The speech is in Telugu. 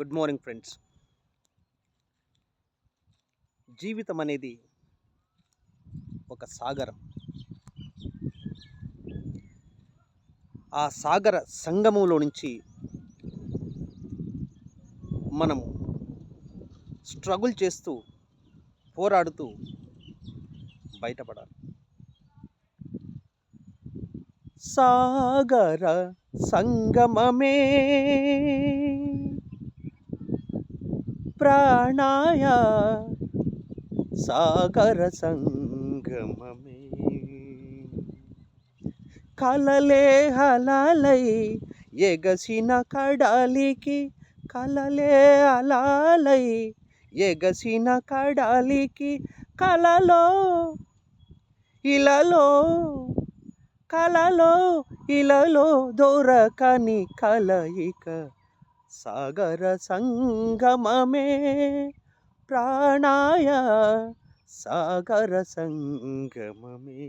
Good morning friends. జీవితం అనేది ఒక సాగరం. ఆ సాగర సంగమంలో నుంచి మనము స్ట్రగుల్ చేస్తూ, పోరాడుతూ బయటపడాలి. సాగర సంగమమే ప్రాణాయ సాగర సంగమమే, కలలే హలాలై ఎగసిన కడాలికి, కలలే అలాలై ఎగసిన కడాలికి, కలలో ఇలలో కలలో ఇలలో దొరకని కలయిక సాగర సంగమమే ప్రాణాయ సాగర సంగమమే.